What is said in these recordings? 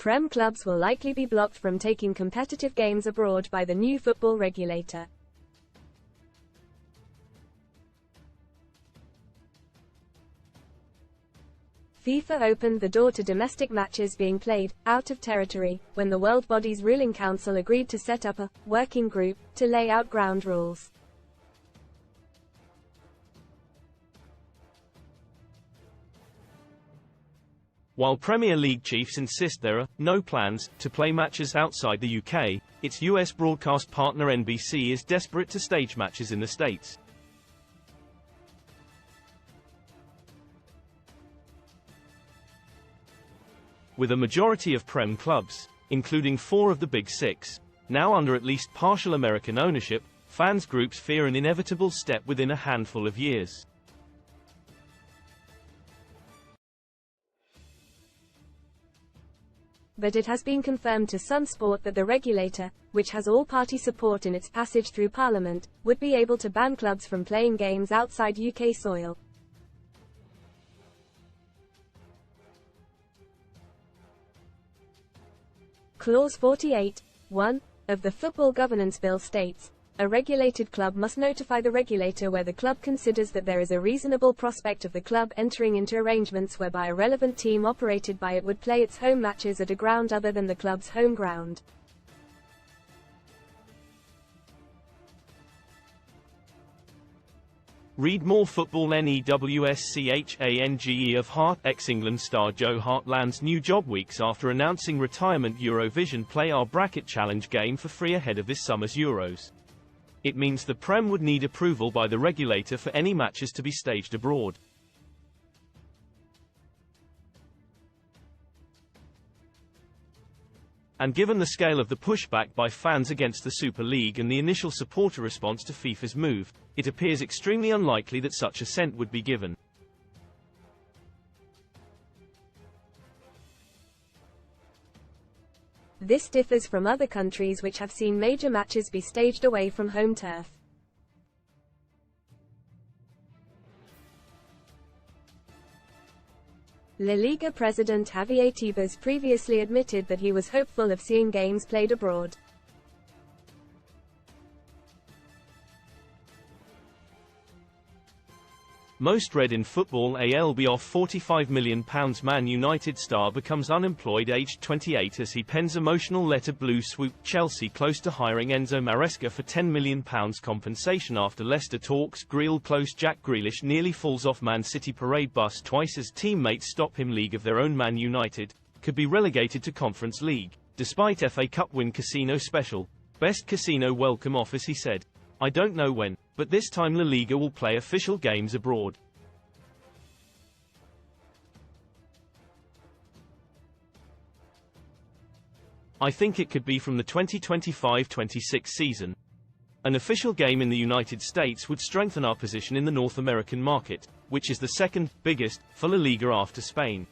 Prem clubs will likely be blocked from taking competitive games abroad by the new football regulator. FIFA opened the door to domestic matches being played out of territory when the world body's ruling council agreed to set up a working group to lay out ground rules. While Premier League chiefs insist there are no plans to play matches outside the UK, its US broadcast partner NBC is desperate to stage matches in the States. With a majority of Prem clubs, including 4 of the Big Six, now under at least partial American ownership, fans groups fear an inevitable step within a handful of years. But it has been confirmed to Sun Sport that the regulator, which has all-party support in its passage through Parliament, would be able to ban clubs from playing games outside UK soil. Clause 48(1) of the Football Governance Bill states, a regulated club must notify the regulator where the club considers that there is a reasonable prospect of the club entering into arrangements whereby a relevant team operated by it would play its home matches at a ground other than the club's home ground. Read more. Football. NEWSCHANGE of Hart. Ex-England star Joe Hart lands new job weeks after announcing retirement. Eurovision play our bracket challenge game for free ahead of this summer's Euros. It means the Prem would need approval by the regulator for any matches to be staged abroad. And given the scale of the pushback by fans against the Super League and the initial supporter response to FIFA's move, it appears extremely unlikely that such assent would be given. This differs from other countries which have seen major matches be staged away from home turf. La Liga president Javier Tebas previously admitted that he was hopeful of seeing games played abroad. Most read in football. ALB off £45 million. Man United star becomes unemployed aged 28 as he pens emotional letter. Blue swoop. Chelsea close to hiring Enzo Maresca for £10 million compensation after Leicester talks. Greal close. Jack Grealish nearly falls off Man City parade bus twice as teammates stop him. League of their own. Man United could be relegated to Conference League, despite FA Cup win. Casino special. Best casino welcome offers. He said, I don't know when, but this time La Liga will play official games abroad. I think it could be from the 2025-26 season. An official game in the United States would strengthen our position in the North American market, which is the second biggest for La Liga after Spain.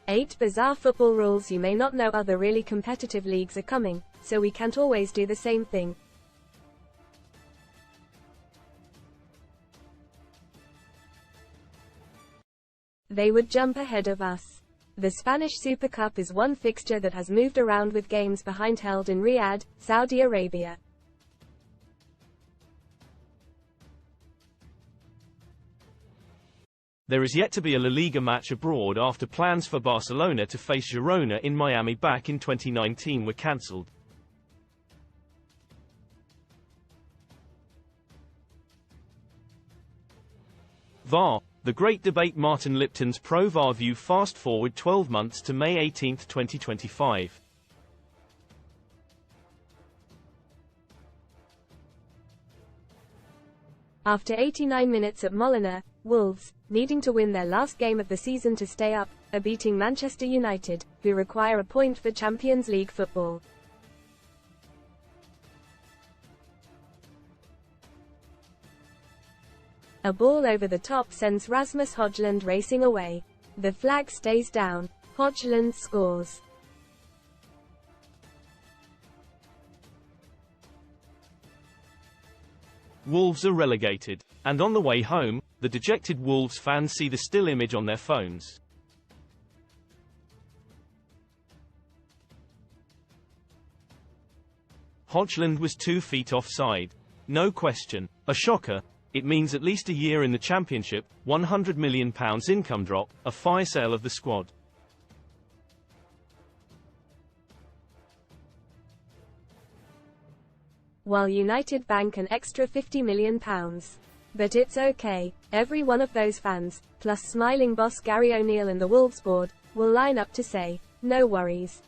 Eight bizarre football rules you may not know. Other really competitive leagues are coming, so we can't always do the same thing. They would jump ahead of us. The Spanish Super Cup is one fixture that has moved around with games behind held in Riyadh, Saudi Arabia. There is yet to be a La Liga match abroad after plans for Barcelona to face Girona in Miami back in 2019 were cancelled. VAR. The great debate. Martin Lipton's pro-VAR view. Fast forward 12 months to May 18, 2025. After 89 minutes at Molyneux, Wolves, needing to win their last game of the season to stay up, are beating Manchester United, who require a point for Champions League football. A ball over the top sends Rasmus Højlund racing away. The flag stays down. Højlund scores. Wolves are relegated. And on the way home, the dejected Wolves fans see the still image on their phones. Hodgland was 2 feet offside. No question. A shocker. It means at least a year in the Championship, £100 million income drop, a fire sale of the squad. While United bank an extra £50 million. But it's okay, every one of those fans, plus smiling boss Gary O'Neill and the Wolves board, will line up to say, no worries.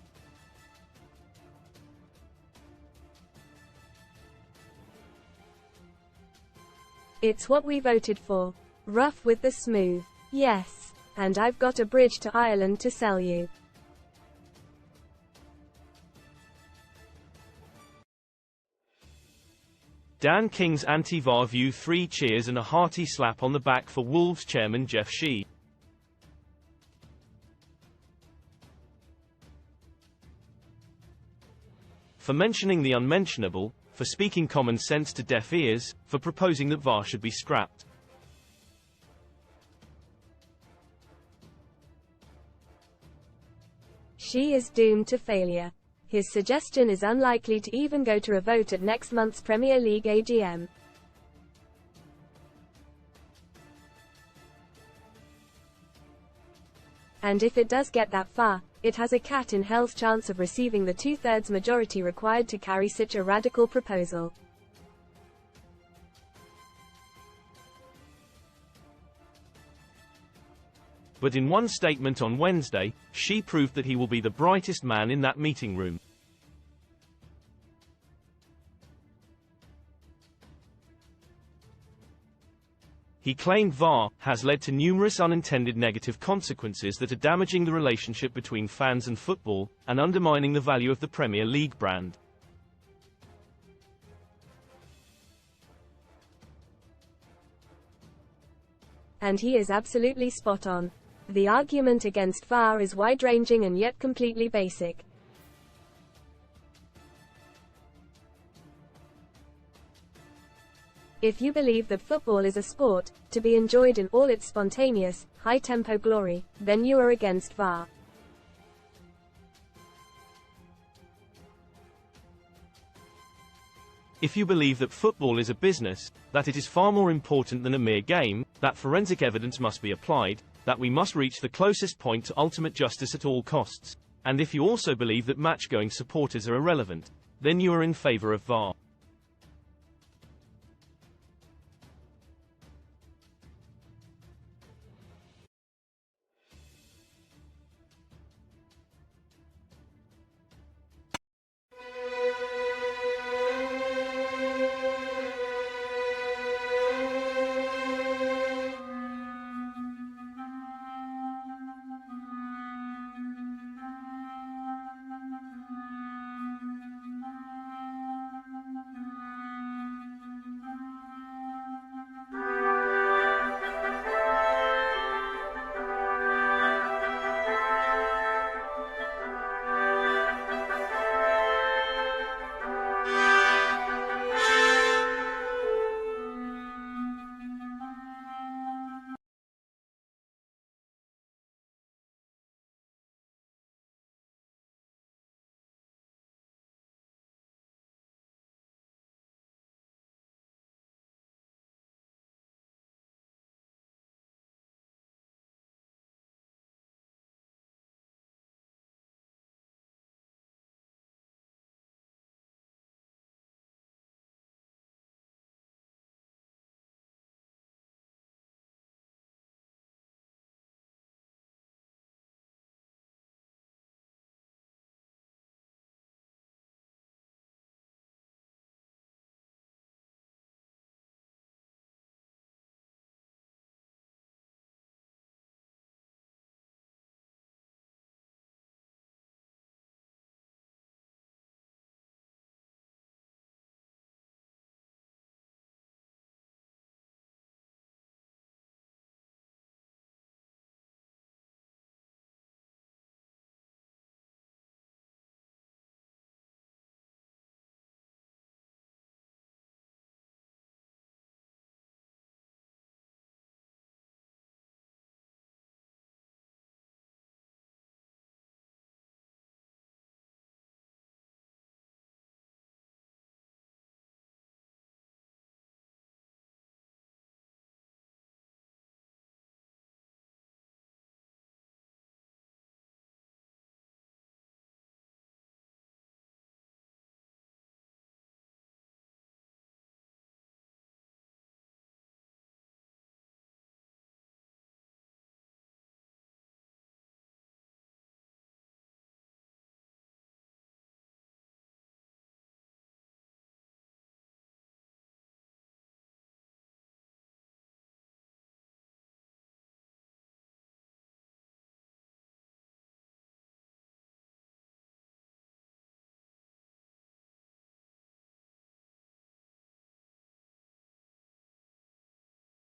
It's what we voted for. Rough with the smooth. Yes. And I've got a bridge to Ireland to sell you. Dan King's anti-VAR view, 3 cheers and a hearty slap on the back for Wolves chairman Jeff Shee. For mentioning the unmentionable, for speaking common sense to deaf ears, for proposing that VAR should be scrapped. Shee is doomed to failure. His suggestion is unlikely to even go to a vote at next month's Premier League AGM. And if it does get that far, it has a cat in hell's chance of receiving the 2/3 majority required to carry such a radical proposal. But in one statement on Wednesday, Shee proved that he will be the brightest man in that meeting room. He claimed VAR has led to numerous unintended negative consequences that are damaging the relationship between fans and football, and undermining the value of the Premier League brand. And he is absolutely spot on. The argument against VAR is wide-ranging and yet completely basic. If you believe that football is a sport, to be enjoyed in all its spontaneous, high-tempo glory, then you are against VAR. If you believe that football is a business, that it is far more important than a mere game, that forensic evidence must be applied, that we must reach the closest point to ultimate justice at all costs, and if you also believe that match-going supporters are irrelevant, then you are in favor of VAR.